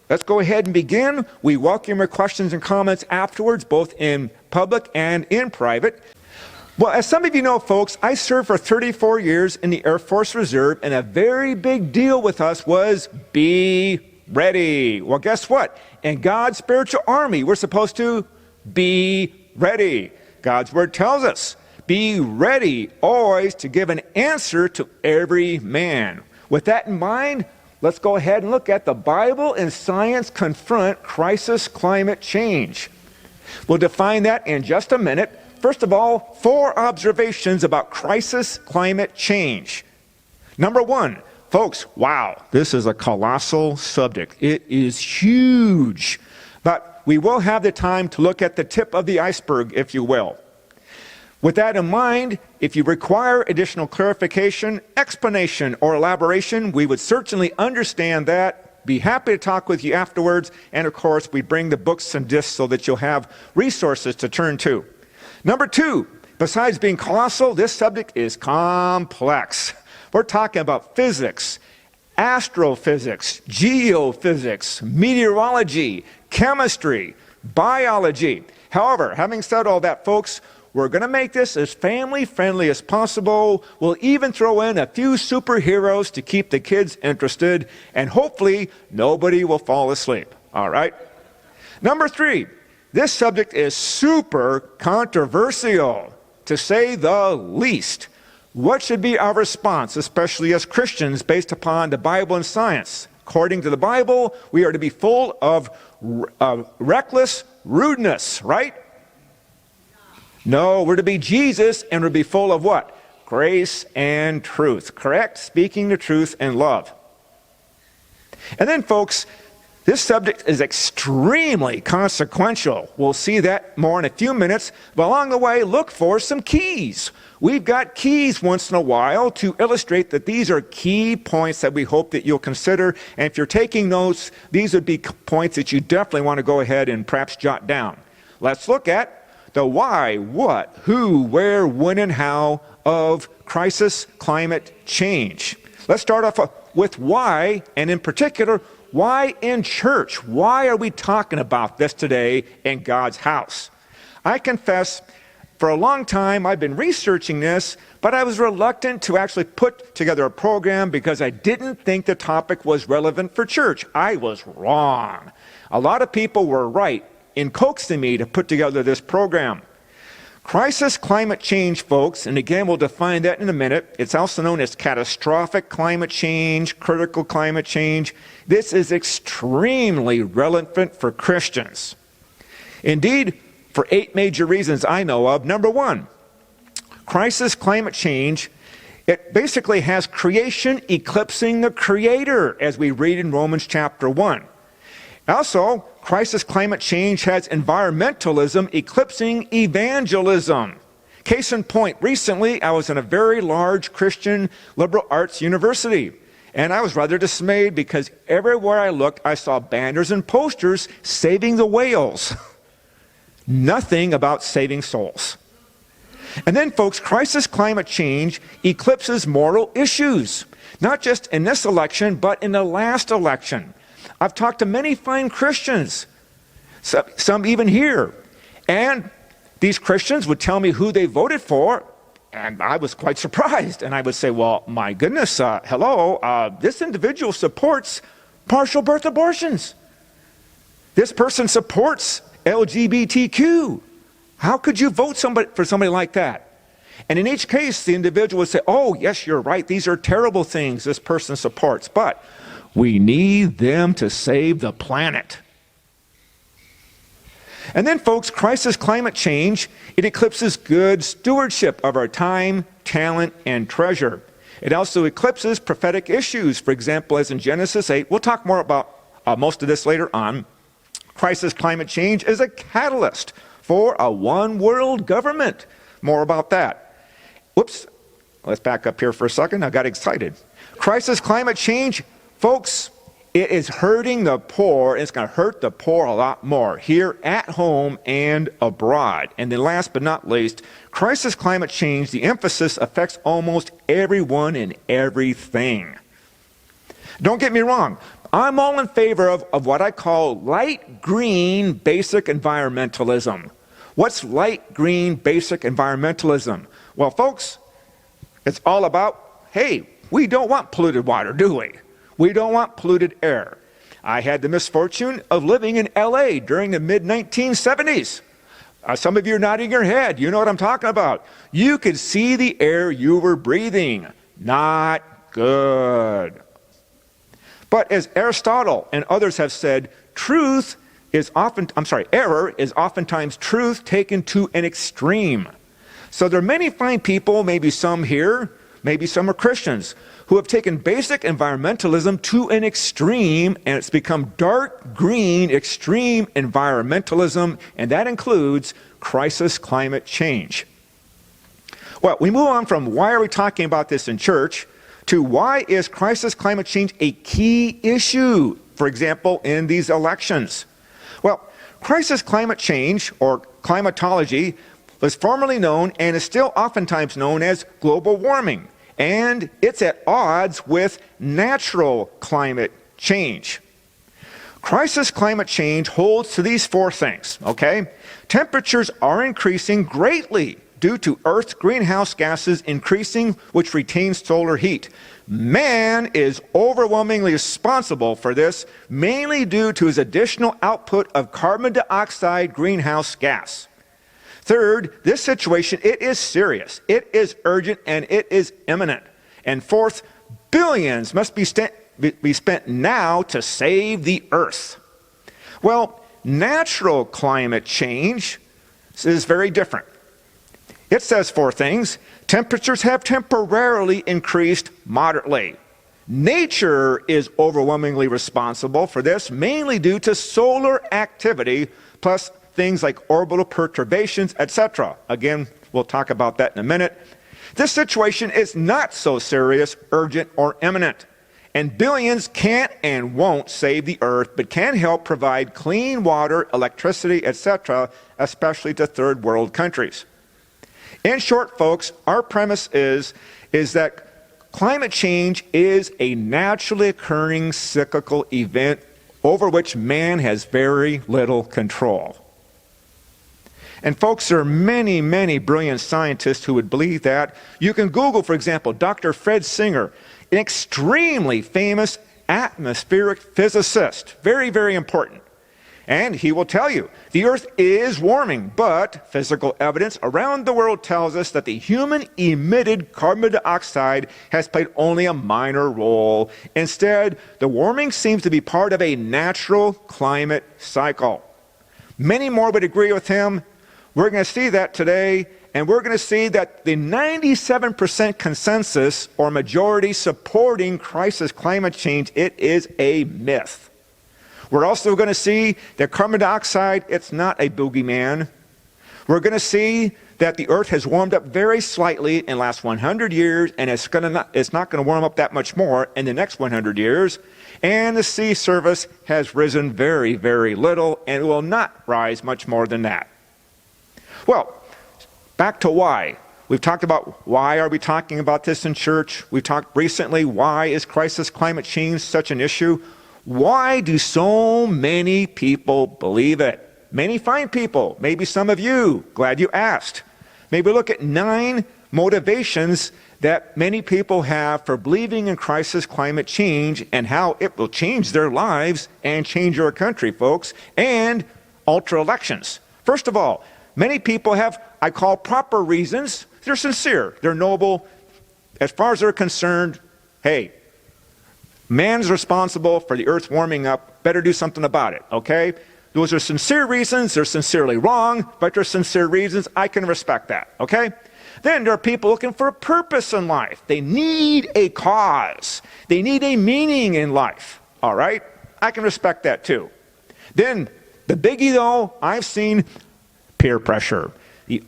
let's go ahead and begin. We welcome your questions and comments afterwards, both in public and in private. Well, as some of you know, folks, I served for 34 years in the Air Force Reserve, and a very big deal with us was be ready. Well, guess what? In God's spiritual army, we're supposed to be ready. God's word tells us, be ready always to give an answer to every man. With that in mind, let's go ahead and look at the Bible and science confront crisis climate change. We'll define that in just a minute. First of all, 4 observations about crisis climate change. Number 1, folks, wow, this is a colossal subject. It is huge. But we will have the time to look at the tip of the iceberg, if you will. With that in mind, if you require additional clarification, explanation, or elaboration, we would certainly understand that, be happy to talk with you afterwards, and of course, we bring the books and discs so that you'll have resources to turn to. Number 2, besides being colossal, this subject is complex. We're talking about physics, astrophysics, geophysics, meteorology, chemistry, biology. However, having said all that, folks, we're going to make this as family-friendly as possible. We'll even throw in a few superheroes to keep the kids interested, and hopefully nobody will fall asleep. All right? Number 3, this subject is super controversial, to say the least. What should be our response, especially as Christians, based upon the Bible and science? According to the Bible, we are to be full of reckless rudeness, right? No, we're to be Jesus, and we're to be full of what? Grace and truth, correct? Speaking the truth in love. And then, folks, this subject is extremely consequential. We'll see that more in a few minutes, but along the way, look for some keys. We've got keys once in a while to illustrate that these are key points that we hope that you'll consider, and if you're taking notes, these would be points that you definitely want to go ahead and perhaps jot down. Let's look at the why, what, who, where, when, and how of crisis climate change. Let's start off with why, and in particular, why in church? Why are we talking about this today in God's house? I confess, for a long time I've been researching this, but I was reluctant to actually put together a program because I didn't think the topic was relevant for church. I was wrong. A lot of people were right in coaxing me to put together this program. Crisis climate change, folks, and again we'll define that in a minute. It's also known as catastrophic climate change, critical climate change. This is extremely relevant for Christians. Indeed, for 8 major reasons I know of. Number 1, crisis climate change, it basically has creation eclipsing the Creator, as we read in Romans chapter 1. Also, crisis climate change has environmentalism eclipsing evangelism. Case in point, recently I was in a very large Christian liberal arts university, and I was rather dismayed because everywhere I looked I saw banners and posters saving the whales. Nothing about saving souls. And then, folks, crisis climate change eclipses moral issues, not just in this election, but in the last election. I've talked to many fine Christians, some even here, and these Christians would tell me who they voted for, and I was quite surprised. And I would say, well, my goodness, hello, this individual supports partial birth abortions. This person supports LGBTQ. How could you vote for somebody like that? And in each case, the individual would say, oh, yes, you're right, these are terrible things this person supports, but we need them to save the planet. And then, folks, crisis climate change, it eclipses good stewardship of our time, talent, and treasure. It also eclipses prophetic issues. For example, as in Genesis 8, we'll talk more about most of this later on. Crisis climate change is a catalyst for a one-world government. More about that. Whoops, let's back up here for a second. I got excited. Crisis climate change, folks, it is hurting the poor. It's going to hurt the poor a lot more here at home and abroad. And then last but not least, crisis climate change, the emphasis affects almost everyone and everything. Don't get me wrong. I'm all in favor of what I call light green basic environmentalism. What's light green basic environmentalism? Well, folks, it's all about, hey, we don't want polluted water, do we? We don't want polluted air. I had the misfortune of living in LA during the mid-1970s. Some of you are nodding your head. You know what I'm talking about. You could see the air you were breathing. Not good. But as Aristotle and others have said, error is oftentimes truth taken to an extreme. So there are many fine people, maybe some here, maybe some are Christians, who have taken basic environmentalism to an extreme, and it's become dark green extreme environmentalism, and that includes crisis climate change. Well, we move on from why are we talking about this in church to why is crisis climate change a key issue, for example, in these elections. Well, crisis climate change, or climatology, was formerly known and is still oftentimes known as global warming. And it's at odds with natural climate change. Crisis climate change holds to these four things, okay? Temperatures are increasing greatly due to Earth's greenhouse gases increasing, which retains solar heat. Man is overwhelmingly responsible for this, mainly due to his additional output of carbon dioxide greenhouse gas. Third, this situation, it is serious, it is urgent, and it is imminent. And fourth, billions must be spent now to save the earth. Well, natural climate change is very different. It says four things. Temperatures have temporarily increased moderately. Nature is overwhelmingly responsible for this, mainly due to solar activity, plus things like orbital perturbations, etc. Again, we'll talk about that in a minute. This situation is not so serious, urgent, or imminent. And billions can't and won't save the earth, but can help provide clean water, electricity, etc., especially to third world countries. In short, folks, our premise is that climate change is a naturally occurring cyclical event over which man has very little control. And folks, there are many, many brilliant scientists who would believe that. You can Google, for example, Dr. Fred Singer, an extremely famous atmospheric physicist. Very, very important. And he will tell you, the Earth is warming, but physical evidence around the world tells us that the human-emitted carbon dioxide has played only a minor role. Instead, the warming seems to be part of a natural climate cycle. Many more would agree with him. We're going to see that today, and we're going to see that the 97% consensus or majority supporting crisis climate change, it is a myth. We're also going to see that carbon dioxide, it's not a boogeyman. We're going to see that the Earth has warmed up very slightly in the last 100 years, and it's not going to warm up that much more in the next 100 years. And the sea surface has risen very, very little, and it will not rise much more than that. Well, back to why. We've talked about why are we talking about this in church. We've talked recently, why is crisis climate change such an issue? Why do so many people believe it? Many fine people, maybe some of you, glad you asked. Maybe look at 9 motivations that many people have for believing in crisis climate change and how it will change their lives and change our country, folks, and alter elections. First of all, many people have, I call, proper reasons. They're sincere, they're noble. As far as they're concerned, hey, man's responsible for the earth warming up, better do something about it, okay? Those are sincere reasons, they're sincerely wrong, but they're sincere reasons, I can respect that, okay? Then there are people looking for a purpose in life. They need a cause. They need a meaning in life, all right? I can respect that too. Then, the biggie though, I've seen peer pressure. The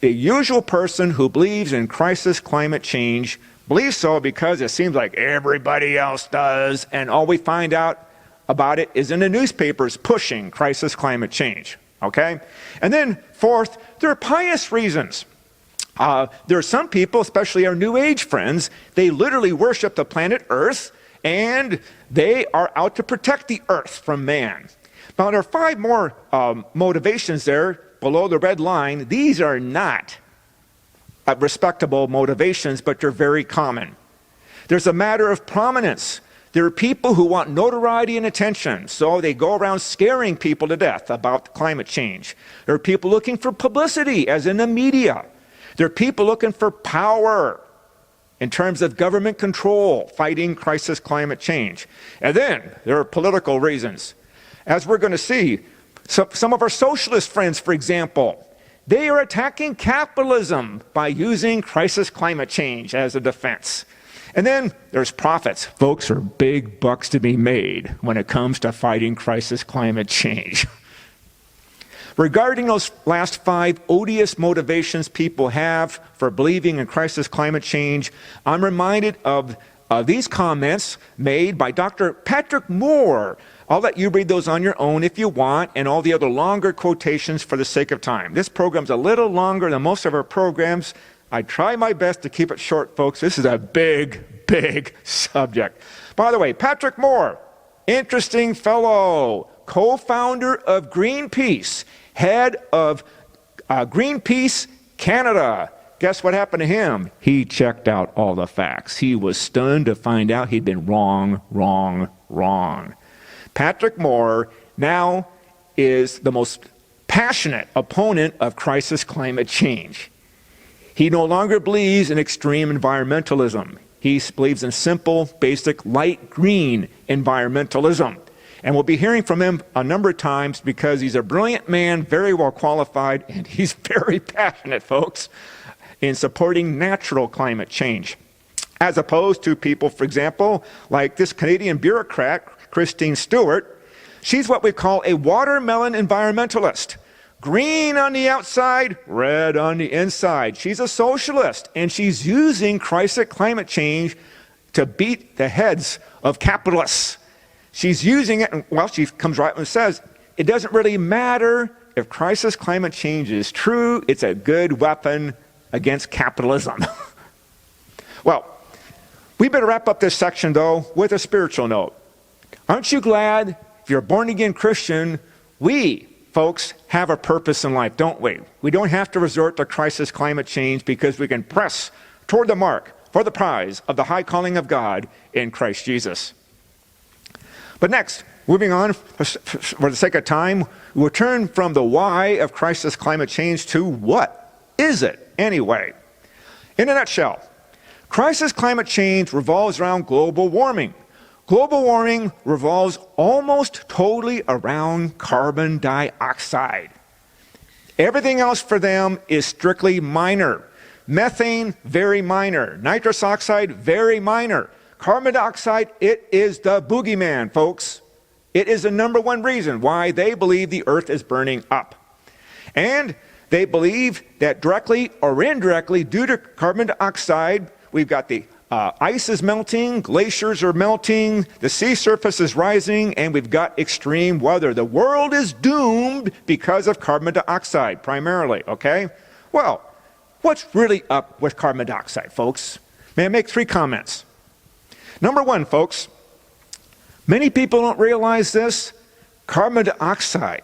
usual person who believes in crisis climate change believes so because it seems like everybody else does, and all we find out about it is in the newspapers pushing crisis climate change, okay? And then fourth, there are pious reasons. There are some people, especially our New Age friends, they literally worship the planet Earth, and they are out to protect the earth from man. Now, there are 5 more motivations there below the red line. These are not respectable motivations, but they're very common. There's a matter of prominence. There are people who want notoriety and attention, so they go around scaring people to death about climate change. There are people looking for publicity, as in the media. There are people looking for power in terms of government control, fighting crisis climate change. And then there are political reasons. As we're going to see, some of our socialist friends, for example, they are attacking capitalism by using crisis climate change as a defense. And then there's profits. Folks, there are big bucks to be made when it comes to fighting crisis climate change. Regarding those last 5 odious motivations people have for believing in crisis climate change, I'm reminded of these comments made by Dr. Patrick Moore. I'll let you read those on your own if you want, and all the other longer quotations for the sake of time. This program's a little longer than most of our programs. I try my best to keep it short, folks. This is a big, big subject. By the way, Patrick Moore, interesting fellow, co-founder of Greenpeace, head of Greenpeace Canada. Guess what happened to him? He checked out all the facts. He was stunned to find out he'd been wrong. Patrick Moore now is the most passionate opponent of crisis climate change. He no longer believes in extreme environmentalism. He believes in simple, basic, light green environmentalism. And we'll be hearing from him a number of times because he's a brilliant man, very well qualified, and he's very passionate, folks, in supporting natural climate change. As opposed to people, for example, like this Canadian bureaucrat, Christine Stewart. She's what we call a watermelon environmentalist. Green on the outside, red on the inside. She's a socialist, and she's using crisis climate change to beat the heads of capitalists. She's using it, and well, she comes right and says, it doesn't really matter if crisis climate change is true, it's a good weapon against capitalism. Well, we better wrap up this section, though, with a spiritual note. Aren't you glad, if you're a born-again Christian, we, folks, have a purpose in life, don't we? We don't have to resort to crisis climate change because we can press toward the mark for the prize of the high calling of God in Christ Jesus. But next, moving on, for the sake of time, we'll turn from the why of crisis climate change to what is it anyway? In a nutshell, crisis climate change revolves around global warming. Global warming revolves almost totally around carbon dioxide. Everything else for them is strictly minor. Methane, very minor. Nitrous oxide, very minor. Carbon dioxide, it is the boogeyman, folks. It is the #1 reason why they believe the earth is burning up. And they believe that directly or indirectly, due to carbon dioxide, we've got the ice is melting, glaciers are melting, the sea surface is rising, and we've got extreme weather. The world is doomed because of carbon dioxide, primarily, okay? Well, what's really up with carbon dioxide, folks? May I make 3 comments? #1, folks, many people don't realize this. Carbon dioxide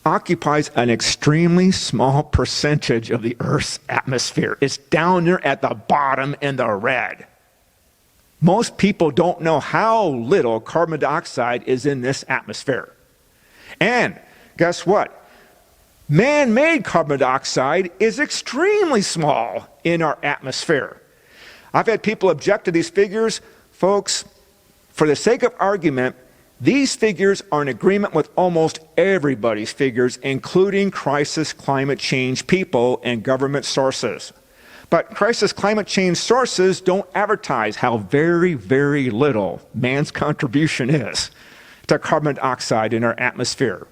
occupies an extremely small percentage of the Earth's atmosphere. It's down there at the bottom in the red. Most people don't know how little carbon dioxide is in this atmosphere. And guess what? Man-made carbon dioxide is extremely small in our atmosphere. I've had people object to these figures. Folks, for the sake of argument, these figures are in agreement with almost everybody's figures, including crisis climate change people and government sources. But crisis climate change sources don't advertise how very, very little man's contribution is to carbon dioxide in our atmosphere.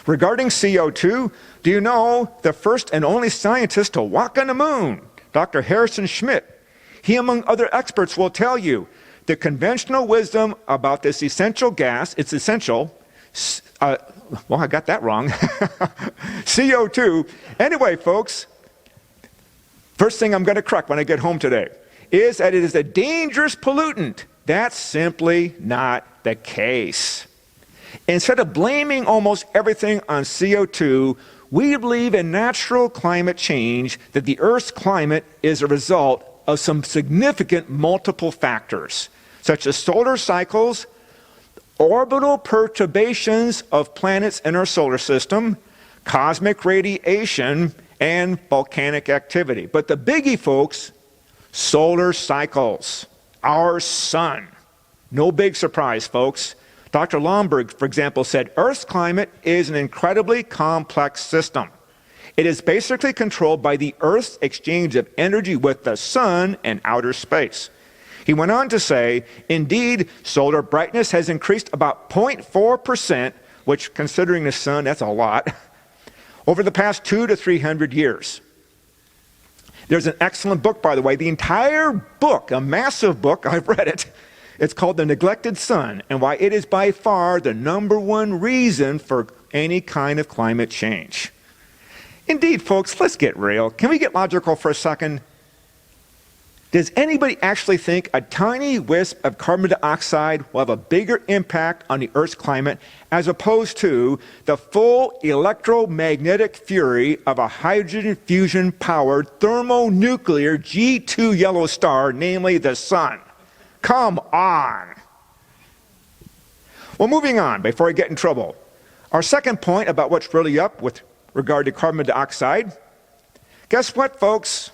Regarding CO2, do you know the first and only scientist to walk on the moon, Dr. Harrison Schmitt? He, among other experts, will tell you the conventional wisdom about this essential gas, it's essential, well, I got that wrong, CO2. Anyway, folks, first thing I'm going to correct when I get home today. is that it is a dangerous pollutant. That's simply not the case. Instead of blaming almost everything on CO2, we believe in natural climate change, that the Earth's climate is a result of some significant multiple factors, such as solar cycles, orbital perturbations of planets in our solar system, cosmic radiation, and volcanic activity. But the biggie, folks, solar cycles, our sun. No big surprise, folks. Dr. Lomberg, for example, said Earth's climate is an incredibly complex system. It is basically controlled by the Earth's exchange of energy with the sun and outer space. He went on to say, indeed, solar brightness has increased about 0.4%, which, considering the sun, that's a lot, over the past 200 to 300 years. There's an excellent book, by the way, the entire book, a massive book, I've read it. It's called The Neglected Sun, and why it is by far the #1 reason for any kind of climate change. Indeed, folks, let's get real. Can we get logical for a second? Does anybody actually think a tiny wisp of carbon dioxide will have a bigger impact on the Earth's climate as opposed to the full electromagnetic fury of a hydrogen fusion-powered thermonuclear G2 yellow star, namely the sun? Come on. Well, moving on, before I get in trouble. Our second point about what's really up with regard to carbon dioxide. Guess what, folks?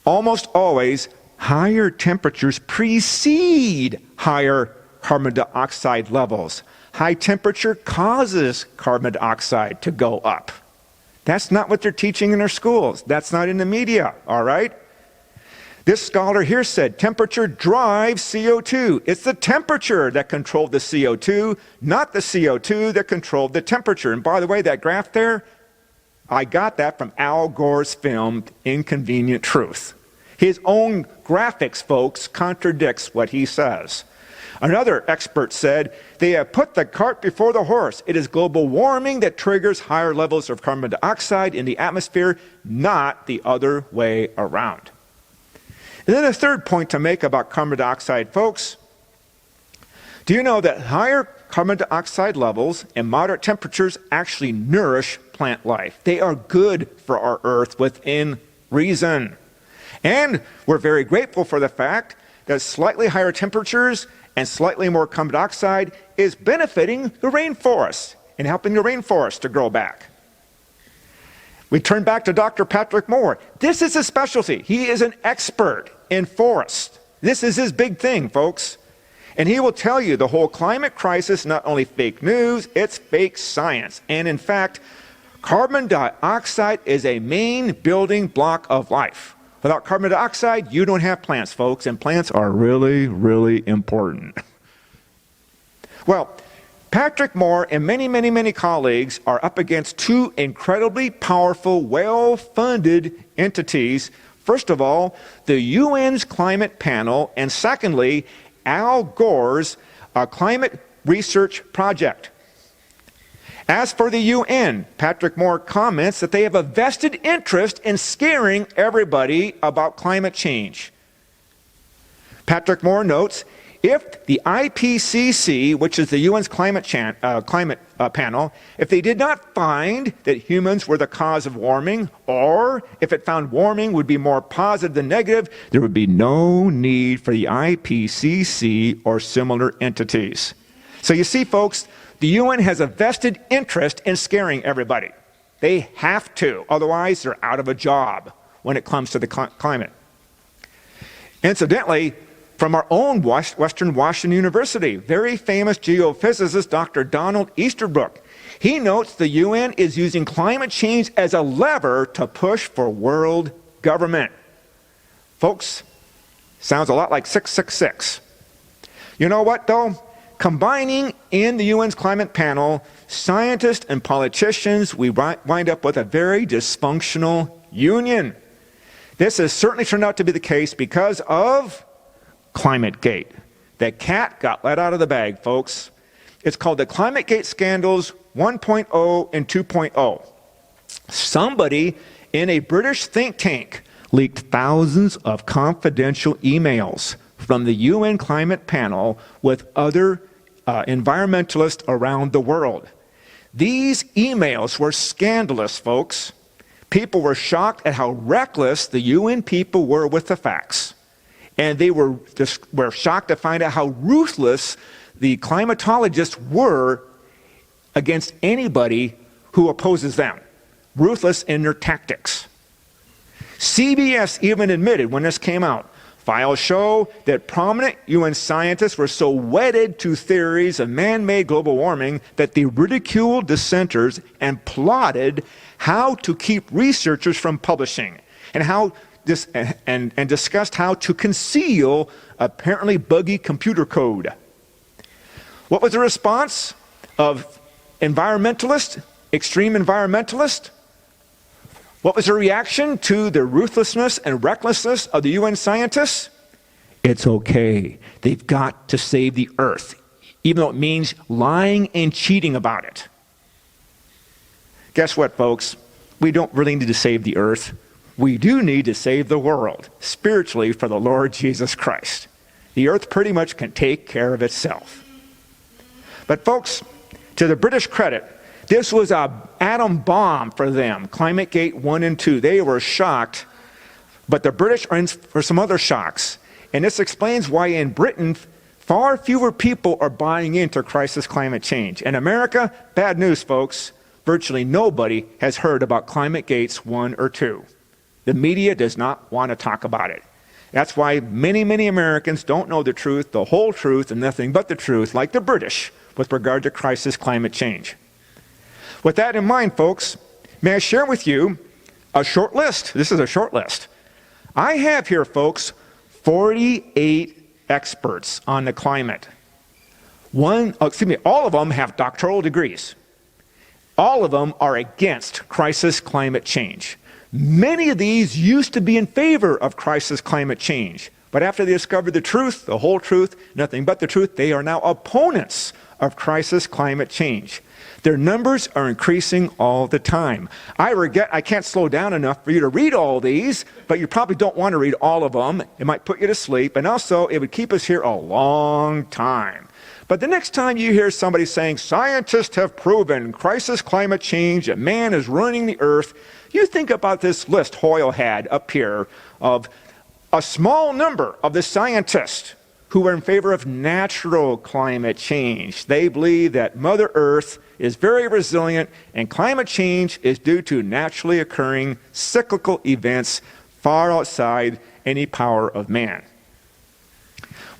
Almost always, higher temperatures precede higher carbon dioxide levels. High temperature causes carbon dioxide to go up. That's not what they're teaching in our schools. That's not in the media, all right? This scholar here said temperature drives CO2. It's the temperature that controlled the CO2, not the CO2 that controlled the temperature. And by the way, that graph there, I got that from Al Gore's film, Inconvenient Truth. His own graphics, folks, contradicts what he says. Another expert said, they have put the cart before the horse. It is global warming that triggers higher levels of carbon dioxide in the atmosphere, not the other way around. And then a third point to make about carbon dioxide, folks. Do you know that higher carbon dioxide levels and moderate temperatures actually nourish plant life? They are good for our Earth within reason. And we're very grateful for the fact that slightly higher temperatures and slightly more carbon dioxide is benefiting the rainforests and helping the rainforest to grow back. We turn back to Dr. Patrick Moore. This is his specialty. He is an expert in forests. This is his big thing, folks. And he will tell you the whole climate crisis, not only fake news, it's fake science. And in fact, carbon dioxide is a main building block of life. Without carbon dioxide, you don't have plants, folks, and plants are really, really important. Well, Patrick Moore and many, many, many colleagues are up against two incredibly powerful, well-funded entities. First of all, the UN's climate panel, and secondly, Al Gore's climate research project. As for the UN, Patrick Moore comments that they have a vested interest in scaring everybody about climate change. Patrick Moore notes, if the IPCC, which is the UN's climate panel, if they did not find that humans were the cause of warming, or if it found warming would be more positive than negative, there would be no need for the IPCC or similar entities. So you see, folks, the UN has a vested interest in scaring everybody. They have to, otherwise they're out of a job when it comes to the climate. Incidentally, from our own Western Washington University, very famous geophysicist Dr. Donald Easterbrook, he notes the UN is using climate change as a lever to push for world government. Folks, sounds a lot like 666. You know what, though? Combining in the UN's climate panel, scientists and politicians, we wind up with a very dysfunctional union. This has certainly turned out to be the case because of ClimateGate. The cat got let out of the bag, folks. It's called the ClimateGate scandals 1.0 and 2.0. Somebody in a British think tank leaked thousands of confidential emails from the UN climate panel with other environmentalists around the world. These emails were scandalous, folks. People were shocked at how reckless the UN people were with the facts. And they were shocked to find out how ruthless the climatologists were against anybody who opposes them. Ruthless in their tactics. CBS even admitted when this came out, files show that prominent UN scientists were so wedded to theories of man-made global warming that they ridiculed dissenters and plotted how to keep researchers from publishing and discussed how to conceal apparently buggy computer code. What was the response of environmentalists, extreme environmentalists? What was the reaction to the ruthlessness and recklessness of the UN scientists? It's okay. They've got to save the earth, even though it means lying and cheating about it. Guess what, folks? We don't really need to save the earth. We do need to save the world, spiritually, for the Lord Jesus Christ. The earth pretty much can take care of itself. But folks, to the British credit, this was an atom bomb for them, ClimateGate 1 and 2. They were shocked, but the British are in for some other shocks. And this explains why in Britain, far fewer people are buying into crisis climate change. In America, bad news, folks. Virtually nobody has heard about ClimateGates 1 or 2. The media does not want to talk about it. That's why many, many Americans don't know the truth, the whole truth, and nothing but the truth, like the British, with regard to crisis climate change. With that in mind, folks, may I share with you a short list? This is a short list. I have here, folks, 48 experts on the climate. All of them have doctoral degrees. All of them are against crisis climate change. Many of these used to be in favor of crisis climate change, but after they discovered the truth, the whole truth, nothing but the truth, they are now opponents of crisis climate change. Their numbers are increasing all the time. I can't slow down enough for you to read all these, but you probably don't want to read all of them. It might put you to sleep, and also it would keep us here a long time. But the next time you hear somebody saying, scientists have proven crisis climate change, and man is ruining the earth, you think about this list Hoyle had up here of a small number of the scientists who are in favor of natural climate change. They believe that Mother Earth is very resilient and climate change is due to naturally occurring cyclical events far outside any power of man.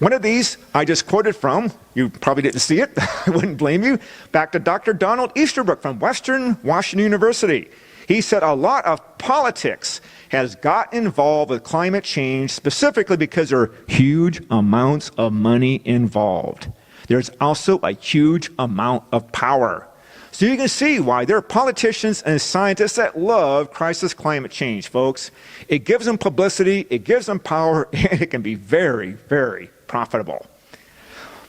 One of these I just quoted from, you probably didn't see it, I wouldn't blame you, back to Dr. Donald Easterbrook from Western Washington University. He said a lot of politics has got involved with climate change specifically because there are huge amounts of money involved. There's also a huge amount of power. So you can see why there are politicians and scientists that love crisis climate change, folks. It gives them publicity, it gives them power, and it can be very, very profitable.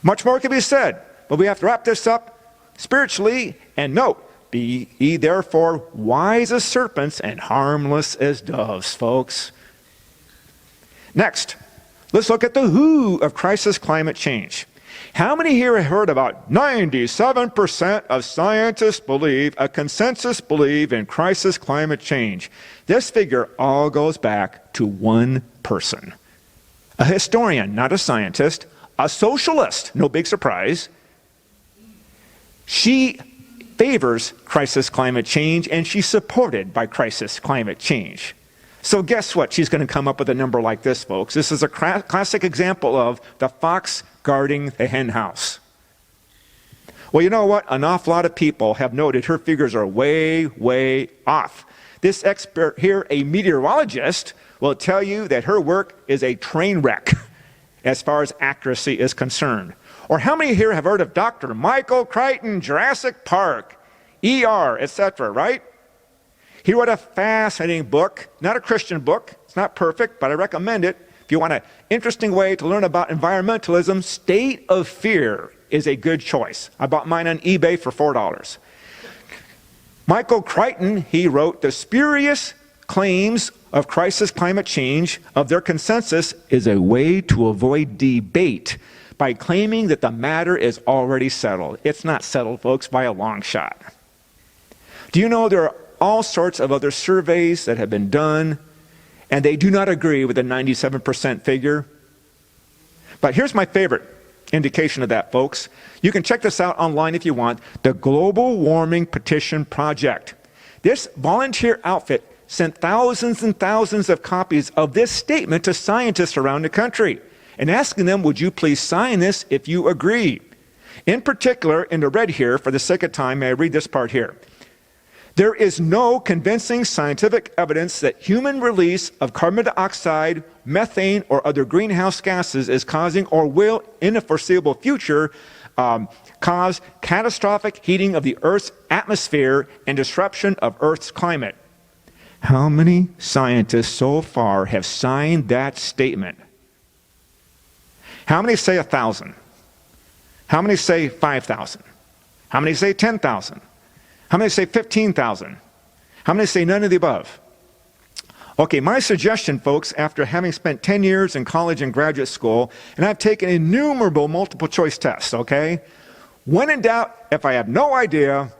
Much more can be said, but we have to wrap this up spiritually and note, be ye therefore wise as serpents and harmless as doves, folks. Next, let's look at the who of crisis climate change. How many here have heard about 97% of scientists believe, a consensus believe in crisis climate change? This figure all goes back to one person. A historian, not a scientist, a socialist, no big surprise. She favors crisis climate change, and she's supported by crisis climate change. So guess what? She's going to come up with a number like this, folks. This is a classic example of the fox guarding the hen house. Well, you know what? An awful lot of people have noted her figures are way, way off. This expert here, a meteorologist, will tell you that her work is a train wreck as far as accuracy is concerned. Or how many here have heard of Dr. Michael Crichton, Jurassic Park, ER, etc., right? He wrote a fascinating book, not a Christian book. It's not perfect, but I recommend it. If you want an interesting way to learn about environmentalism, State of Fear is a good choice. I bought mine on eBay for $4. Michael Crichton, he wrote the spurious claims of crisis climate change, of their consensus, is a way to avoid debate by claiming that the matter is already settled. It's not settled, folks, by a long shot. Do you know there are all sorts of other surveys that have been done, and they do not agree with the 97% figure? But here's my favorite indication of that, folks. You can check this out online if you want. The Global Warming Petition Project. This volunteer outfit sent thousands and thousands of copies of this statement to scientists around the country and asking them, would you please sign this if you agree? In particular, in the red here, for the sake of time, may I read this part here? There is no convincing scientific evidence that human release of carbon dioxide, methane, or other greenhouse gases is causing or will, in the foreseeable future, cause catastrophic heating of the Earth's atmosphere and disruption of Earth's climate. How many scientists so far have signed that statement? How many say 1,000? How many say 5,000? How many say 10,000? How many say 15,000? How many say none of the above? Okay, my suggestion, folks, after having spent 10 years in college and graduate school, and I've taken innumerable multiple choice tests, okay? When in doubt, if I have no idea,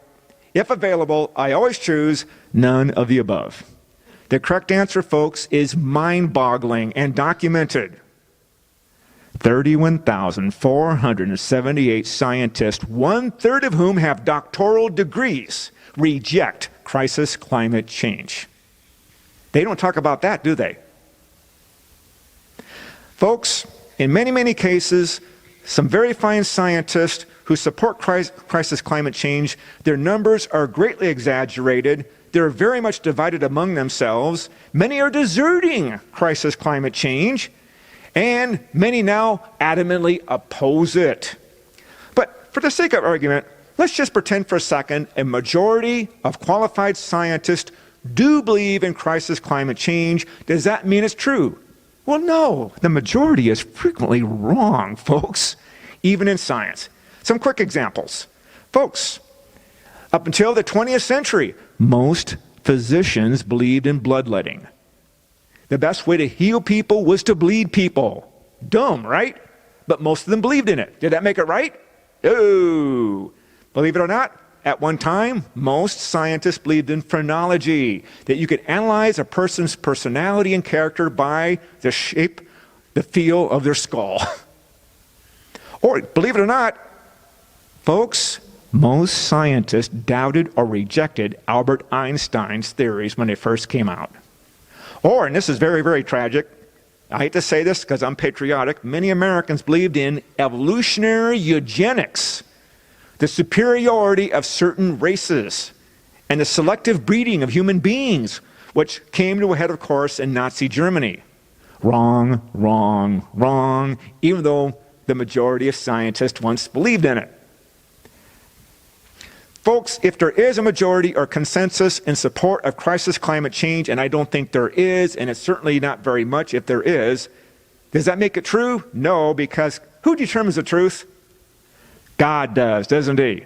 if available, I always choose none of the above. The correct answer, folks, is mind-boggling and documented. 31,478 scientists, 1/3 of whom have doctoral degrees, reject crisis climate change. They don't talk about that, do they? Folks, in many, many cases, some very fine scientists who support crisis climate change, their numbers are greatly exaggerated. They're very much divided among themselves. Many are deserting crisis climate change, and many now adamantly oppose it. But for the sake of argument, let's just pretend for a second a majority of qualified scientists do believe in crisis climate change. Does that mean it's true? Well, no. The majority is frequently wrong, folks, even in science. Some quick examples. Folks, up until the 20th century, most physicians believed in bloodletting. The best way to heal people was to bleed people. Dumb, right? But most of them believed in it. Did that make it right? No. Believe it or not, at one time, most scientists believed in phrenology, that you could analyze a person's personality and character by the shape, the feel of their skull. Or, believe it or not, folks, most scientists doubted or rejected Albert Einstein's theories when they first came out. Or, and this is very, very tragic, I hate to say this because I'm patriotic, many Americans believed in evolutionary eugenics, the superiority of certain races, and the selective breeding of human beings, which came to a head, of course, in Nazi Germany. Wrong, wrong, wrong, even though the majority of scientists once believed in it. Folks, if there is a majority or consensus in support of crisis climate change, and I don't think there is, and it's certainly not very much if there is, does that make it true? No, because who determines the truth? God does, doesn't he?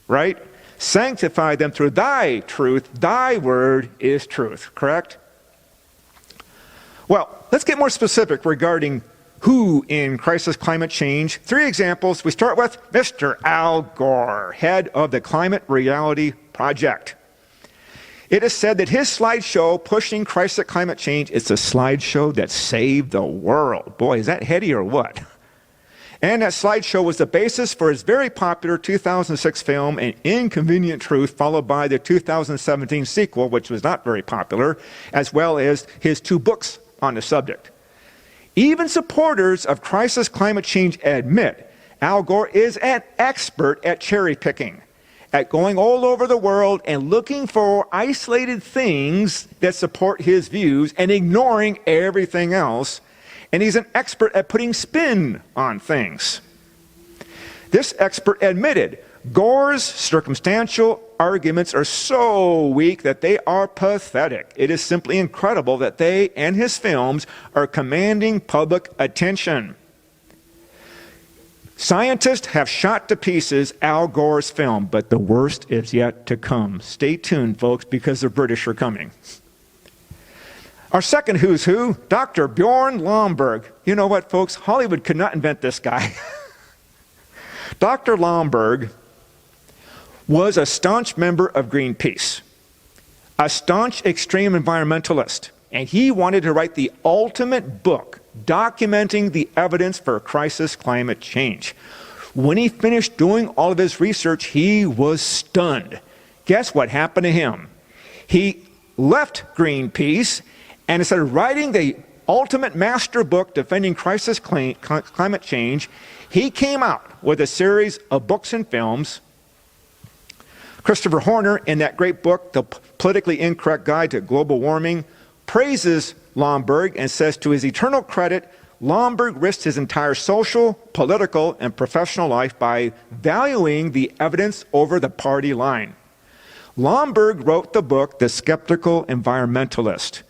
Right? Sanctify them through thy truth. Thy word is truth, correct? Well, let's get more specific regarding who in crisis climate change. 3 examples. We start with Mr. Al Gore, head of the Climate Reality Project. It is said that his slideshow pushing crisis climate change is a slideshow that saved the world. Boy, is that heady or what? And that slideshow was the basis for his very popular 2006 film, An Inconvenient Truth, followed by the 2017 sequel, which was not very popular, as well as his 2 books on the subject. Even supporters of crisis climate change admit Al Gore is an expert at cherry picking, at going all over the world and looking for isolated things that support his views and ignoring everything else. And he's an expert at putting spin on things. This expert admitted Gore's circumstantial arguments are so weak that they are pathetic. It is simply incredible that they and his films are commanding public attention. Scientists have shot to pieces Al Gore's film, but the worst is yet to come. Stay tuned, folks, because the British are coming. Our second who's who, Dr. Bjorn Lomberg. You know what, folks? Hollywood could not invent this guy. Dr. Lomberg was a staunch member of Greenpeace, a staunch extreme environmentalist, and he wanted to write the ultimate book documenting the evidence for crisis climate change. When he finished doing all of his research, he was stunned. Guess what happened to him? He left Greenpeace and instead of writing the ultimate master book defending crisis climate change, he came out with a series of books and films. Christopher Horner, in that great book, The Politically Incorrect Guide to Global Warming, praises Lomberg and says, to his eternal credit, Lomberg risked his entire social, political, and professional life by valuing the evidence over the party line. Lomberg wrote the book, The Skeptical Environmentalist.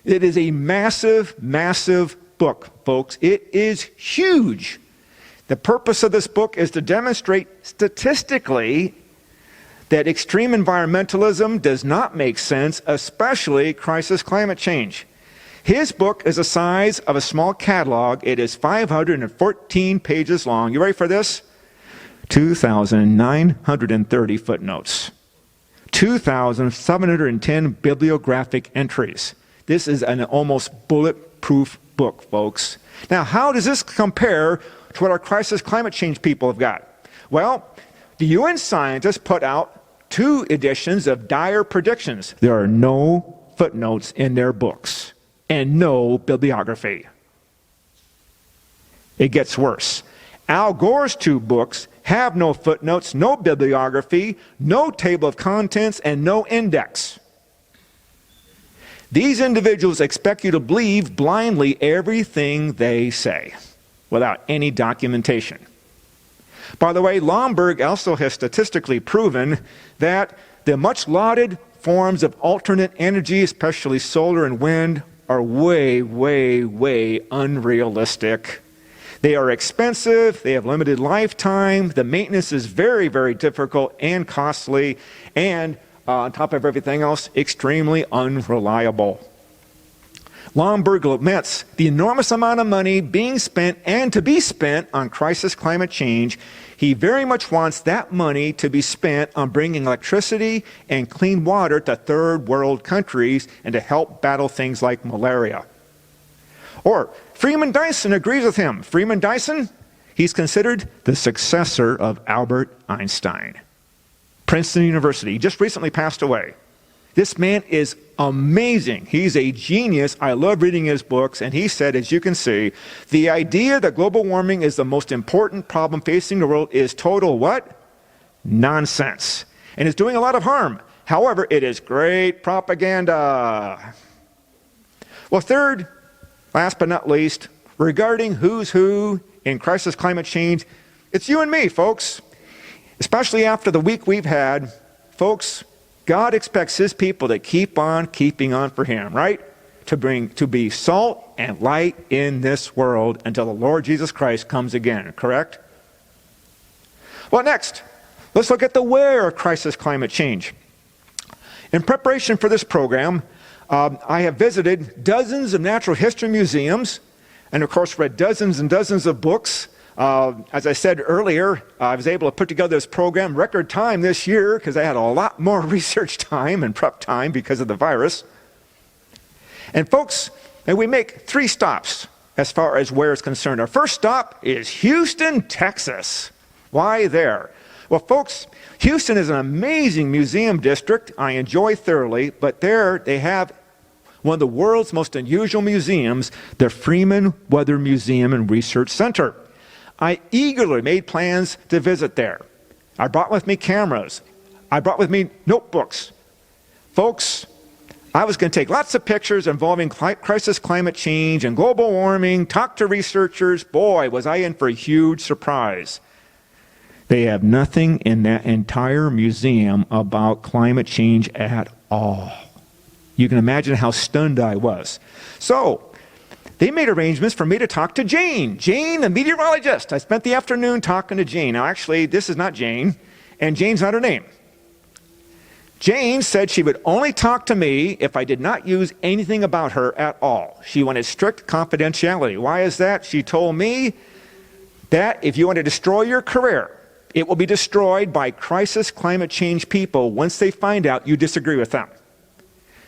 It is a massive, massive book, folks. It is huge. The purpose of this book is to demonstrate statistically that extreme environmentalism does not make sense, especially crisis climate change. His book is the size of a small catalog. It is 514 pages long. You ready for this? 2,930 footnotes. 2,710 bibliographic entries. This is an almost bulletproof book, folks. Now, how does this compare to what our crisis climate change people have got? Well, the UN scientists put out 2 editions of dire predictions. There are no footnotes in their books and no bibliography. It gets worse. Al Gore's 2 books have no footnotes, no bibliography, no table of contents, and no index. These individuals expect you to believe blindly everything they say without any documentation. By the way, Lomberg also has statistically proven that the much lauded forms of alternate energy, especially solar and wind, are way, way, way unrealistic. They are expensive, they have limited lifetime, the maintenance is very, very difficult and costly, and on top of everything else, extremely unreliable. Lomberg laments the enormous amount of money being spent and to be spent on crisis climate change. He very much wants that money to be spent on bringing electricity and clean water to third world countries and to help battle things like malaria. Or Freeman Dyson agrees with him. Freeman Dyson, he's considered the successor of Albert Einstein. Princeton University, he just recently passed away. This man is amazing. He's a genius. I love reading his books. And he said, as you can see, the idea that global warming is the most important problem facing the world is total what? Nonsense. And it's doing a lot of harm. However, it is great propaganda. Well, third, last but not least, regarding who's who in crisis climate change, it's you and me, folks. Especially after the week we've had, folks, God expects his people to keep on keeping on for him, right? To be salt and light in this world until the Lord Jesus Christ comes again, correct? Well, next, let's look at the where of crisis climate change. In preparation for this program, I have visited dozens of natural history museums and, of course, read dozens and dozens of books. As I said earlier, I was able to put together this program record time this year because I had a lot more research time and prep time because of the virus. And folks, and we make 3 stops as far as where it's concerned. Our first stop is Houston, Texas. Why there? Well, folks, Houston is an amazing museum district I enjoy thoroughly, but there they have one of the world's most unusual museums, the Freeman Weather Museum and Research Center. I eagerly made plans to visit there. I brought with me cameras. I brought with me notebooks. Folks, I was going to take lots of pictures involving crisis climate change and global warming, talk to researchers. Boy, was I in for a huge surprise. They have nothing in that entire museum about climate change at all. You can imagine how stunned I was. So, they made arrangements for me to talk to Jane. Jane, the meteorologist. I spent the afternoon talking to Jane. Now, actually, this is not Jane, and Jane's not her name. Jane said she would only talk to me if I did not use anything about her at all. She wanted strict confidentiality. Why is that? She told me that if you want to destroy your career, it will be destroyed by crisis climate change people once they find out you disagree with them.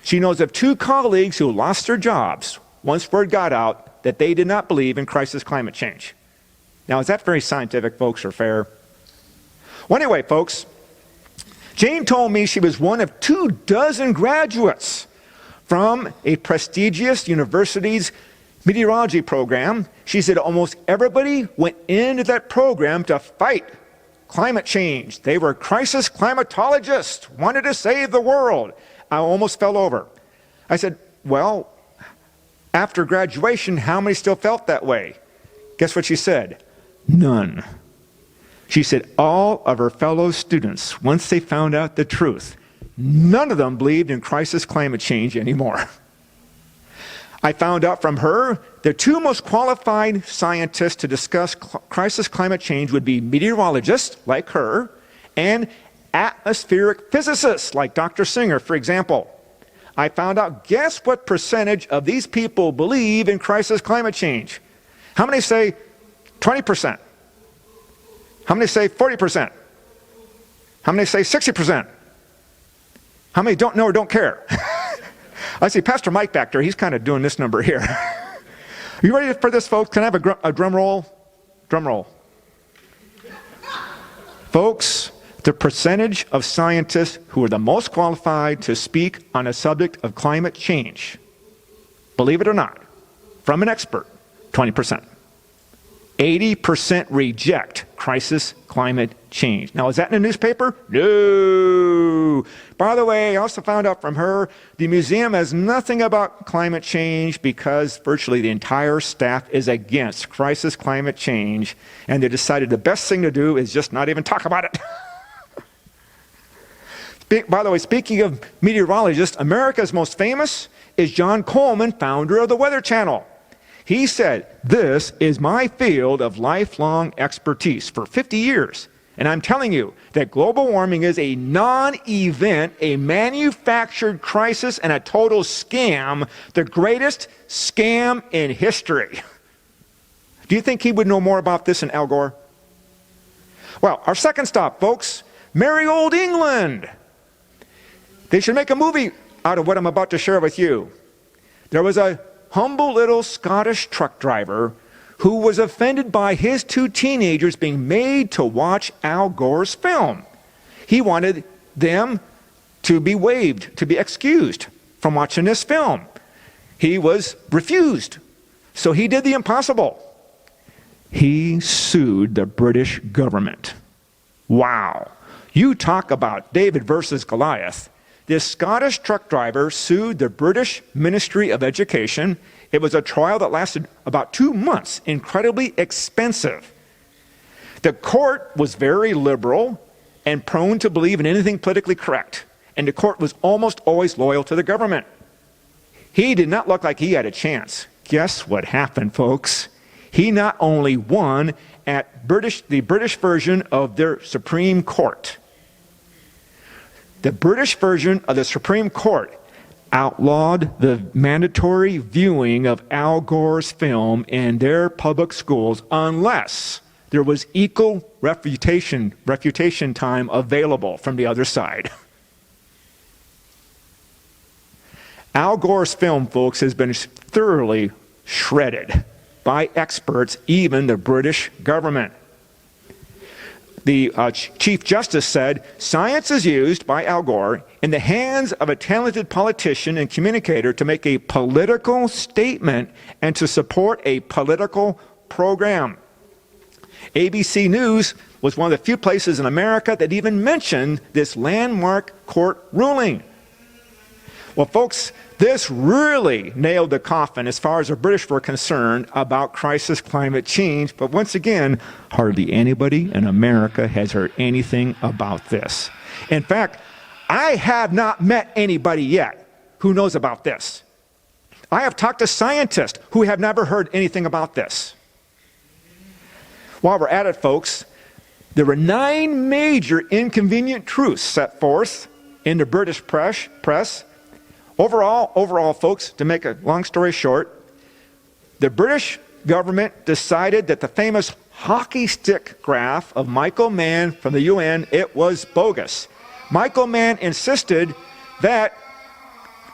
She knows of 2 colleagues who lost their jobs once word got out that they did not believe in crisis climate change. Now, is that very scientific, folks, or fair? Well, anyway, folks, Jane told me she was one of 24 graduates from a prestigious university's meteorology program. She said almost everybody went into that program to fight climate change. They were crisis climatologists, wanted to save the world. I almost fell over. I said, well, after graduation, how many still felt that way? Guess what she said? None. She said all of her fellow students, once they found out the truth, none of them believed in crisis climate change anymore. I found out from her the 2 most qualified scientists to discuss crisis climate change would be meteorologists like her and atmospheric physicists like Dr. Singer, for example. I found out, guess what percentage of these people believe in crisis climate change? How many say 20%? How many say 40%? How many say 60%? How many don't know or don't care? I see Pastor Mike back there. He's kind of doing this number here. Are you ready for this, folks? Can I have a drum roll? Drum roll. Folks, the percentage of scientists who are the most qualified to speak on a subject of climate change, believe it or not, from an expert, 20%. 80% reject crisis climate change. Now, is that in the newspaper? No. By the way, I also found out from her the museum has nothing about climate change because virtually the entire staff is against crisis climate change, and they decided the best thing to do is just not even talk about it. By the way, speaking of meteorologists, America's most famous is John Coleman, founder of the Weather Channel. He said, this is my field of lifelong expertise for 50 years. And I'm telling you that global warming is a non-event, a manufactured crisis, and a total scam, the greatest scam in history. Do you think he would know more about this than Al Gore? Well, our second stop, folks, merry old England. They should make a movie out of what I'm about to share with you. There was a humble little Scottish truck driver who was offended by his 2 teenagers being made to watch Al Gore's film. He wanted them to be waived, to be excused from watching this film. He was refused. So he did the impossible. He sued the British government. Wow. You talk about David versus Goliath. This Scottish truck driver sued the British Ministry of Education. It was a trial that lasted about 2 months, incredibly expensive. The court was very liberal and prone to believe in anything politically correct, and the court was almost always loyal to the government. He did not look like he had a chance. Guess what happened, folks? He not only won at the British version of their Supreme Court. The British version of the Supreme Court outlawed the mandatory viewing of Al Gore's film in their public schools unless there was equal refutation time available from the other side. Al Gore's film, folks, has been thoroughly shredded by experts, even the British government. The Chief Justice said, science is used by Al Gore in the hands of a talented politician and communicator to make a political statement and to support a political program. ABC News was one of the few places in America that even mentioned this landmark court ruling. Well, folks, this really nailed the coffin as far as the British were concerned about crisis climate change. But once again, hardly anybody in America has heard anything about this. In fact, I have not met anybody yet who knows about this. I have talked to scientists who have never heard anything about this. While we're at it, folks, there were 9 major inconvenient truths set forth in the British press. Overall, folks, to make a long story short, the British government decided that the famous hockey stick graph of Michael Mann from the UN, it was bogus. Michael Mann insisted that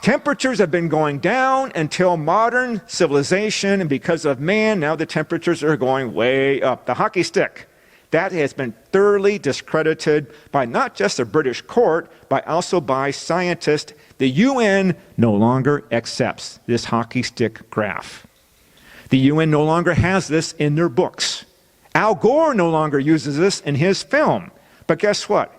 temperatures have been going down until modern civilization, and because of man, now the temperatures are going way up. The hockey stick, that has been thoroughly discredited by not just the British court, but also by scientists. The UN no longer accepts this hockey stick graph. The UN no longer has this in their books. Al Gore no longer uses this in his film. But guess what?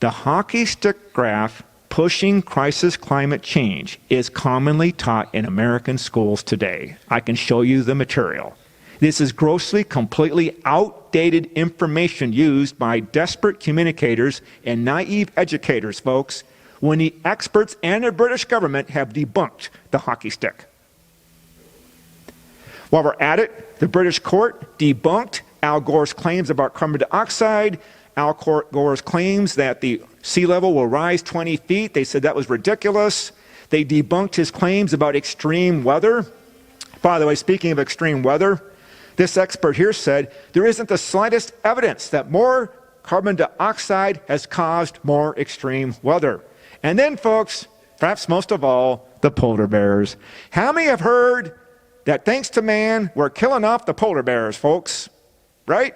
The hockey stick graph pushing crisis climate change is commonly taught in American schools today. I can show you the material. This is grossly, completely outdated information used by desperate communicators and naive educators, folks, when the experts and the British government have debunked the hockey stick. While we're at it, the British court debunked Al Gore's claims about carbon dioxide. Al Gore's claims that the sea level will rise 20 feet. They said that was ridiculous. They debunked his claims about extreme weather. By the way, speaking of extreme weather, this expert here said there isn't the slightest evidence that more carbon dioxide has caused more extreme weather. And then, folks, perhaps most of all, the polar bears. How many have heard that thanks to man, we're killing off the polar bears, folks? Right?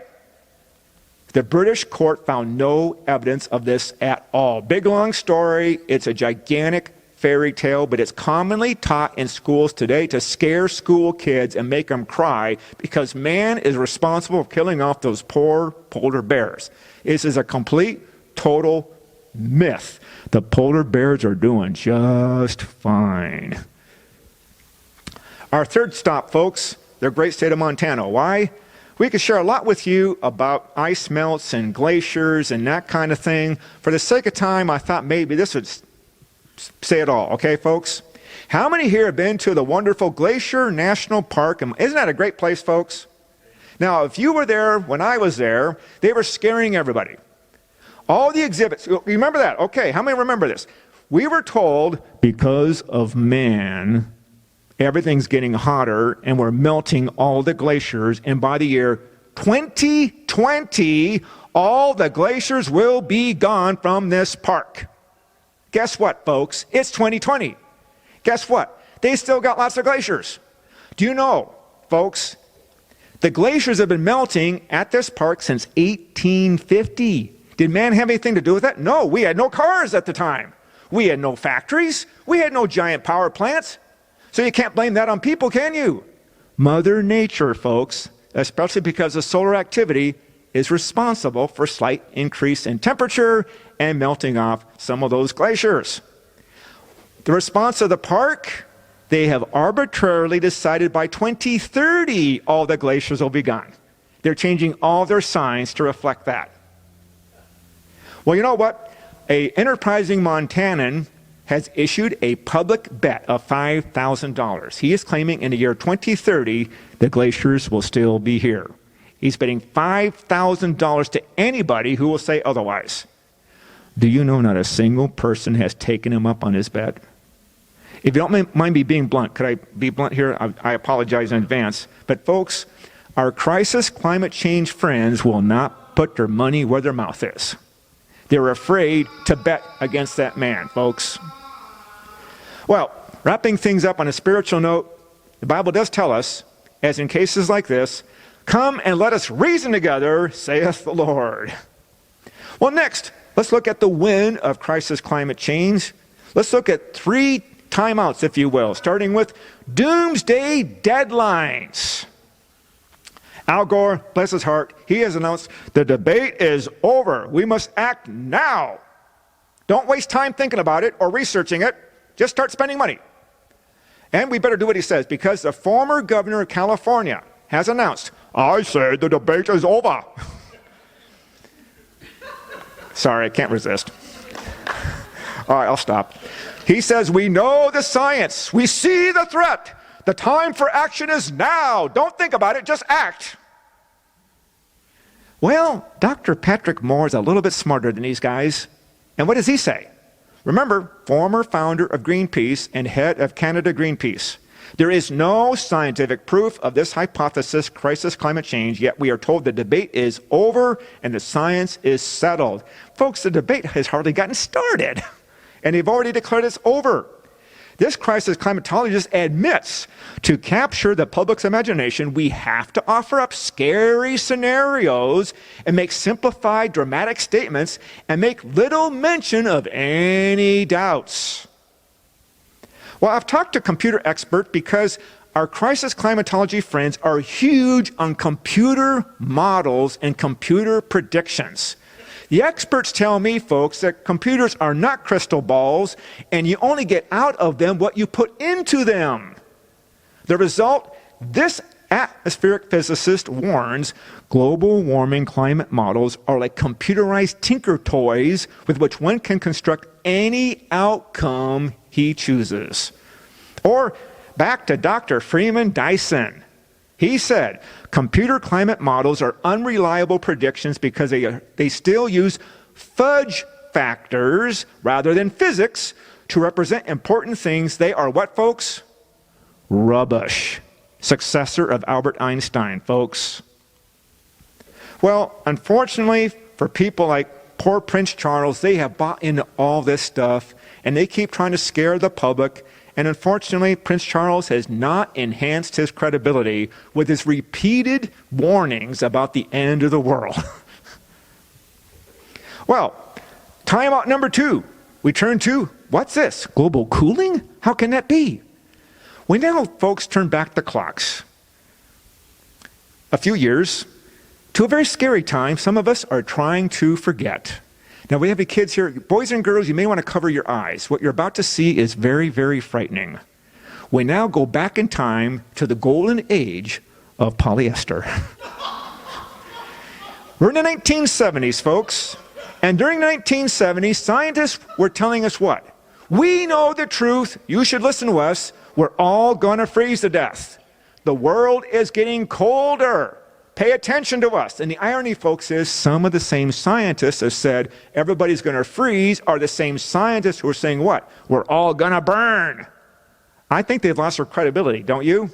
The British court found no evidence of this at all. Big, long story. It's a gigantic fairy tale, but it's commonly taught in schools today to scare school kids and make them cry because man is responsible for killing off those poor polar bears. This is a complete, total myth. The polar bears are doing just fine. Our third stop, folks, the great state of Montana. Why? We could share a lot with you about ice melts and glaciers and that kind of thing. For the sake of time, I thought maybe this would say it all. Okay, folks? How many here have been to the wonderful Glacier National Park? Isn't that a great place, folks? Now, if you were there when I was there, they were scaring everybody. All the exhibits, you remember that? Okay, how many remember this? We were told because of man, everything's getting hotter and we're melting all the glaciers, and by the year 2020, all the glaciers will be gone from this park. Guess what, folks? It's 2020. Guess what? They still got lots of glaciers. Do you know, folks, the glaciers have been melting at this park since 1850. Did man have anything to do with that? No, we had no cars at the time. We had no factories. We had no giant power plants. So you can't blame that on people, can you? Mother Nature, folks, especially because of solar activity, is responsible for slight increase in temperature and melting off some of those glaciers. The response of the park, they have arbitrarily decided by 2030 all the glaciers will be gone. They're changing all their signs to reflect that. Well, you know what? An enterprising Montanan has issued a public bet of $5,000. He is claiming in the year 2030, the glaciers will still be here. He's betting $5,000 to anybody who will say otherwise. Do you know not a single person has taken him up on his bet? If you don't mind me being blunt, could I be blunt here? I apologize in advance. But folks, our crisis climate change friends will not put their money where their mouth is. They're afraid to bet against that man, folks. Well, wrapping things up on a spiritual note, the Bible does tell us, as in cases like this, come and let us reason together, saith the Lord. Well, next, let's look at the win of crisis climate change. Let's look at 3 timeouts, if you will, starting with Doomsday Deadlines. Al Gore, bless his heart, he has announced the debate is over. We must act now. Don't waste time thinking about it or researching it. Just start spending money. And we better do what he says, because the former governor of California has announced, I say the debate is over. Sorry, I can't resist. All right, I'll stop. He says, we know the science. We see the threat. The time for action is now. Don't think about it, just act. Well, Dr. Patrick Moore is a little bit smarter than these guys. And what does he say? Remember, former founder of Greenpeace and head of Canada Greenpeace. There is no scientific proof of this hypothesis, crisis climate change, yet we are told the debate is over and the science is settled. Folks, the debate has hardly gotten started, and they've already declared it's over. This crisis climatologist admits to capture the public's imagination, we have to offer up scary scenarios and make simplified, dramatic statements and make little mention of any doubts. Well, I've talked to computer experts because our crisis climatology friends are huge on computer models and computer predictions. The experts tell me, folks, that computers are not crystal balls, and you only get out of them what you put into them. The result, this atmospheric physicist warns, global warming climate models are like computerized tinker toys with which one can construct any outcome he chooses. Or back to Dr. Freeman Dyson. He said, computer climate models are unreliable predictions because they still use fudge factors rather than physics to represent important things. They are what, folks? Rubbish. Successor of Albert Einstein, folks. Well, unfortunately, for people like poor Prince Charles, they have bought into all this stuff, and they keep trying to scare the public. And unfortunately, Prince Charles has not enhanced his credibility with his repeated warnings about the end of the world. Well, timeout number 2. We turn to, what's this? Global cooling? How can that be? We now, folks, turn back the clocks a few years to a very scary time some of us are trying to forget. Now, we have the kids here. Boys and girls, you may want to cover your eyes. What you're about to see is very, very frightening. We now go back in time to the golden age of polyester. We're in the 1970s, folks. And during the 1970s, scientists were telling us what? We know the truth. You should listen to us. We're all going to freeze to death. The world is getting colder. Pay attention to us. And the irony, folks, is some of the same scientists have said everybody's going to freeze are the same scientists who are saying what? We're all going to burn. I think they've lost their credibility, don't you?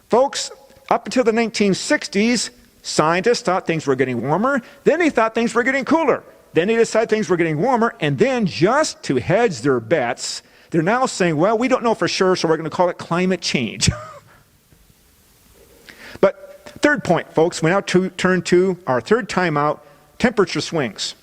Folks, up until the 1960s, scientists thought things were getting warmer. Then they thought things were getting cooler. Then they decided things were getting warmer. And then just to hedge their bets, they're now saying, well, we don't know for sure, so we're going to call it climate change. But third point, folks, we now turn to our third timeout, temperature swings.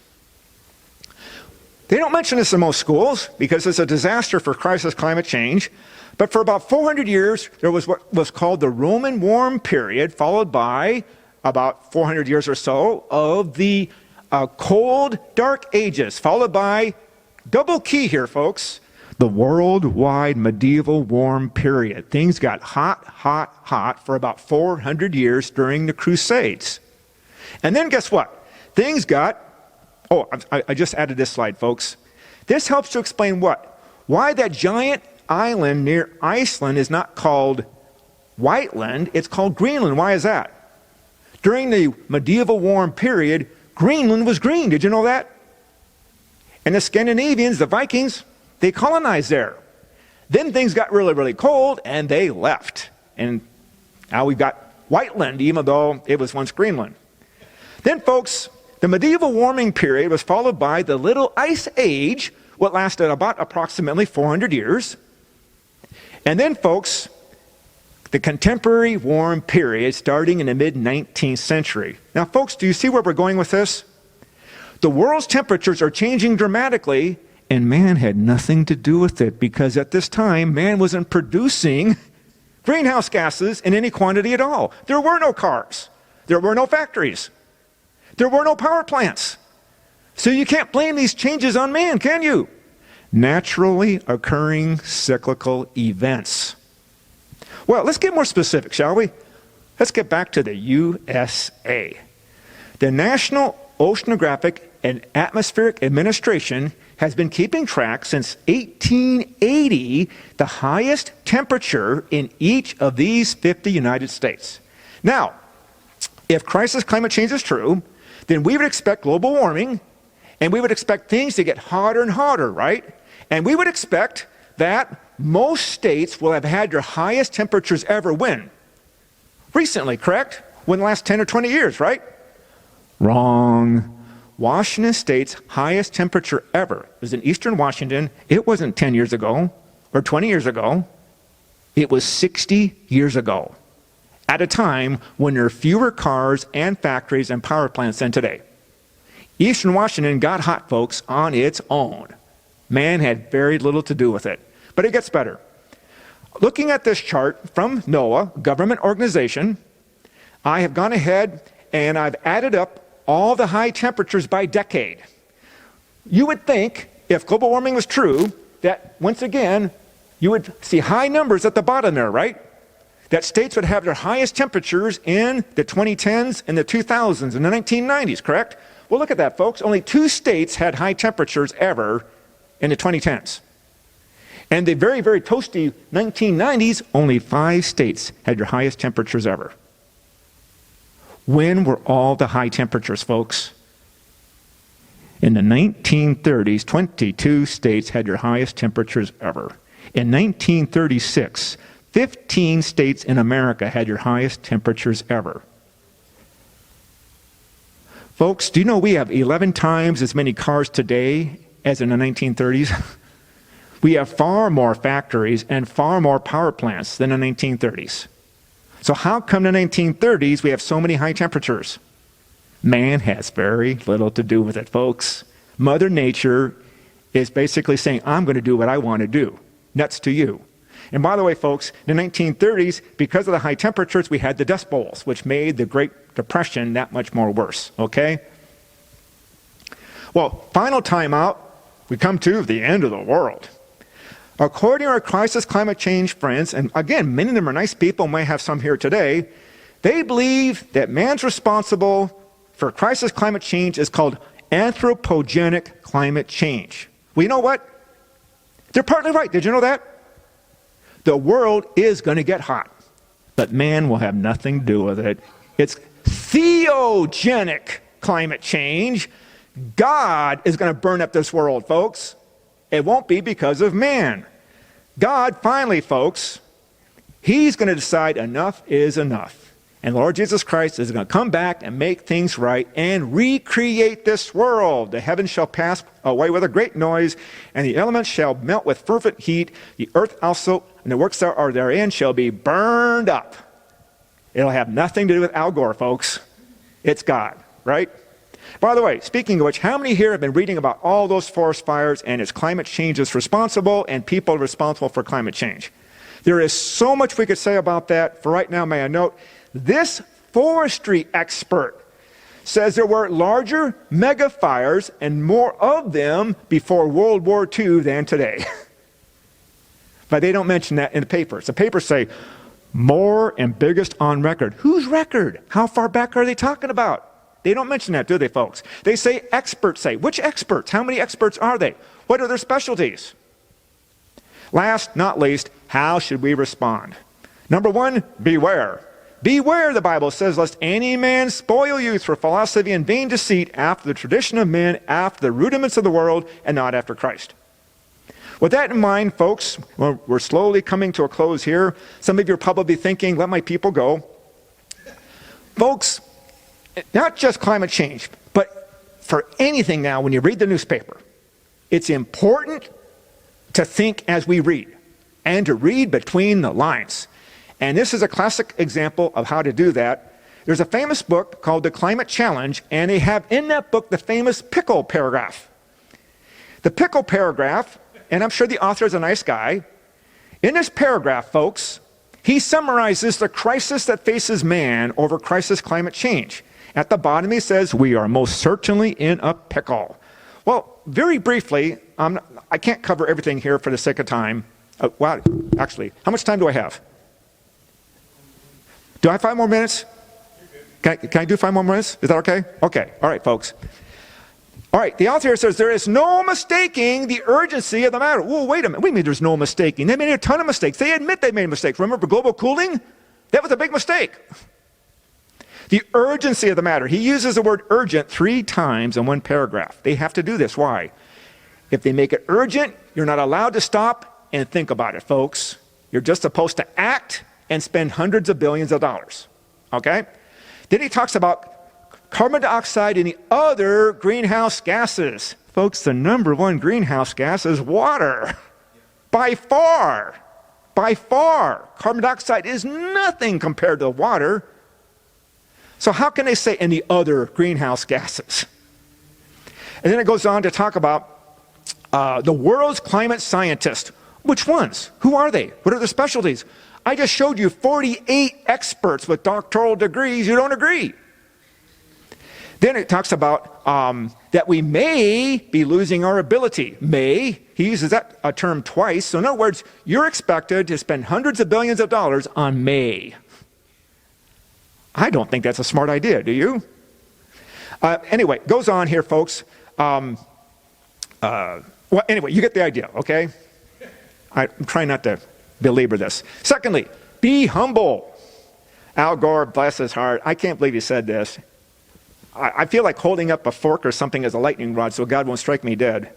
They don't mention this in most schools because it's a disaster for crisis climate change. But for about 400 years, there was what was called the Roman warm period, followed by about 400 years or so of the cold dark ages, followed by, double key here, folks, the worldwide medieval warm period. Things got hot, hot, hot for about 400 years during the Crusades. And then guess what? Things got, I just added this slide, folks. This helps to explain what? Why that giant island near Iceland is not called Whiteland, it's called Greenland. Why is that? During the medieval warm period, Greenland was green. Did you know that? And the Scandinavians, the Vikings, they colonized there. Then things got really, really cold, and they left. And now we've got Whiteland, even though it was once Greenland. Then, folks, the medieval warming period was followed by the Little Ice Age, what lasted about approximately 400 years. And then, folks, the contemporary warm period starting in the mid-19th century. Now, folks, do you see where we're going with this? The world's temperatures are changing dramatically, and man had nothing to do with it because at this time, man wasn't producing greenhouse gases in any quantity at all. There were no cars. There were no factories. There were no power plants. So you can't blame these changes on man, can you? Naturally occurring cyclical events. Well, let's get more specific, shall we? Let's get back to the USA. The National Oceanographic and Atmospheric Administration has been keeping track since 1880 the highest temperature in each of these 50 United States. Now, if crisis climate change is true, then we would expect global warming And we would expect things to get hotter and hotter, right? And we would expect that most states will have had their highest temperatures ever when? Recently, correct? Within the last 10 or 20 years, right? Wrong. Washington State's highest temperature ever was in eastern Washington. It wasn't 10 years ago or 20 years ago. It was 60 years ago, at a time when there are fewer cars and factories and power plants than today. Eastern Washington got hot, folks, on its own. Man had very little to do with it. But it gets better. Looking at this chart from NOAA, government organization, I have gone ahead and I've added up all the high temperatures by decade. You would think, if global warming was true, that once again, you would see high numbers at the bottom there, right? That states would have their highest temperatures in the 2010s and the 2000s and the 1990s, correct? Well, look at that, folks. Only 2 states had high temperatures ever in the 2010s. And the very, very toasty 1990s, only 5 states had their highest temperatures ever. When were all the high temperatures, folks? In the 1930s, 22 states had their highest temperatures ever. In 1936, 15 states in America had their highest temperatures ever. Folks, do you know we have 11 times as many cars today as in the 1930s? We have far more factories and far more power plants than the 1930s. So how come in the 1930s we have so many high temperatures? Man has very little to do with it, folks. Mother Nature is basically saying, I'm going to do what I want to do. Nuts to you. And by the way, folks, in the 1930s, because of the high temperatures, we had the Dust Bowls, which made the Great Depression that much more worse, okay? Well, final timeout, we come to the end of the world. According to our crisis climate change friends, and again, many of them are nice people, may have some here today, they believe that man's responsible for crisis climate change is called anthropogenic climate change. Well, you know what? They're partly right. Did you know that? The world is going to get hot, but man will have nothing to do with it. It's theogenic climate change. God is going to burn up this world, folks. It won't be because of man. God finally, folks, He's going to decide enough is enough. And the Lord Jesus Christ is going to come back and make things right and recreate this world. The heavens shall pass away with a great noise, and the elements shall melt with fervent heat. The earth also and the works that are therein shall be burned up. It'll have nothing to do with Al Gore, folks. It's God, right? By the way, speaking of which, how many here have been reading about all those forest fires and it's climate change is responsible and people are responsible for climate change? There is so much we could say about that. For right now, may I note, this forestry expert says there were larger mega fires and more of them before World War II than today. But they don't mention that in the papers. The papers say, more and biggest on record. Whose record? How far back are they talking about? They don't mention that, do they, folks? They say experts say. Which experts? How many experts are they? What are their specialties? Last, not least, how should we respond? Number 1, beware. Beware, the Bible says, lest any man spoil you through philosophy and vain deceit after the tradition of men, after the rudiments of the world, and not after Christ. With that in mind, folks, we're slowly coming to a close here. Some of you are probably thinking, let my people go. Folks, not just climate change, but for anything now, when you read the newspaper, it's important to think as we read and to read between the lines. And this is a classic example of how to do that. There's a famous book called The Climate Challenge, and they have in that book the famous pickle paragraph. The pickle paragraph, and I'm sure the author is a nice guy, in this paragraph, folks, he summarizes the crisis that faces man over crisis climate change. At the bottom he says, we are most certainly in a pickle. Well, very briefly, I can't cover everything here for the sake of time. Wow, actually, how much time do I have? Do I have 5 more minutes? Can I do 5 more minutes? Is that okay? Okay. All right, folks. All right, the author says, there is no mistaking the urgency of the matter. Whoa, wait a minute. What do you mean there's no mistaking? They made a ton of mistakes. They admit they made mistakes. Remember global cooling? That was a big mistake. The urgency of the matter. He uses the word urgent 3 times in one paragraph. They have to do this. Why? If they make it urgent, you're not allowed to stop and think about it, folks. You're just supposed to act and spend hundreds of billions of dollars. Okay? Then he talks about carbon dioxide and the other greenhouse gases. Folks, the number one greenhouse gas is water. By far. By far. Carbon dioxide is nothing compared to water. So how can they say any other greenhouse gases? And then it goes on to talk about the world's climate scientists. Which ones? Who are they? What are their specialties? I just showed you 48 experts with doctoral degrees who don't agree. Then it talks about that we may be losing our ability. May, he uses that a term twice. So in other words, you're expected to spend hundreds of billions of dollars on may. I don't think that's a smart idea, do you? Anyway, goes on here, folks. Well, anyway, you get the idea, okay? I'm trying not to belabor this. Secondly, be humble. Al Gore, bless his heart, I can't believe he said this. I feel like holding up a fork or something as a lightning rod so God won't strike me dead.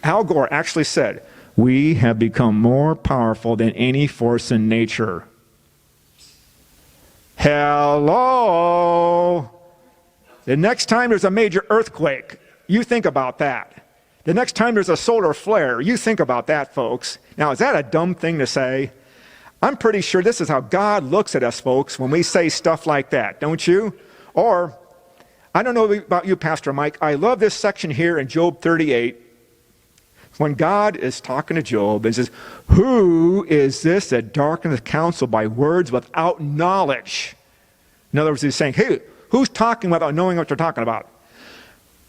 Al Gore actually said, we have become more powerful than any force in nature. Hello? The next time there's a major earthquake, you think about that. The next time there's a solar flare, you think about that, folks. Now, is that a dumb thing to say? I'm pretty sure this is how God looks at us, folks, when we say stuff like that, don't you? Or, I don't know about you, Pastor Mike, I love this section here in Job 38. When God is talking to Job and says, who is this that darkeneth counsel by words without knowledge? In other words, he's saying, hey, who's talking without knowing what they're talking about?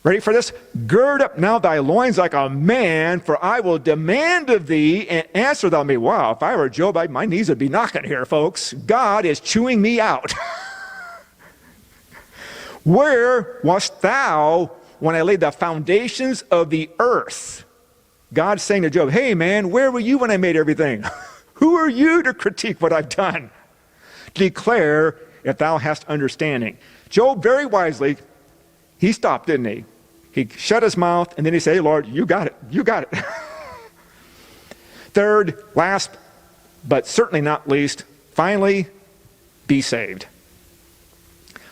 Ready for this? Gird up now thy loins like a man, for I will demand of thee, and answer thou me. Wow, if I were Job, my knees would be knocking here, folks. God is chewing me out. Where wast thou when I laid the foundations of the earth? God's saying to Job, hey man, where were you when I made everything? Who are you to critique what I've done? Declare if thou hast understanding. Job very wisely, he stopped, didn't he? He shut his mouth and then he said, hey Lord, you got it, you got it. Third, last, but certainly not least, finally, be saved.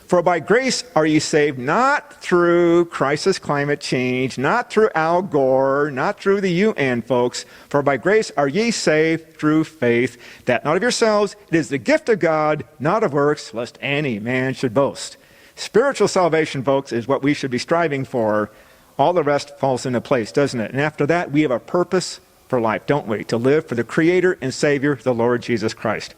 For by grace are ye saved, not through crisis climate change, not through Al Gore, not through the UN folks. For by grace are ye saved through faith, that not of yourselves, it is the gift of God, not of works, lest any man should boast. Spiritual salvation, folks, is what we should be striving for. All the rest falls into place, doesn't it? And after that, we have a purpose for life, don't we? To live for the Creator and Savior, the Lord Jesus Christ.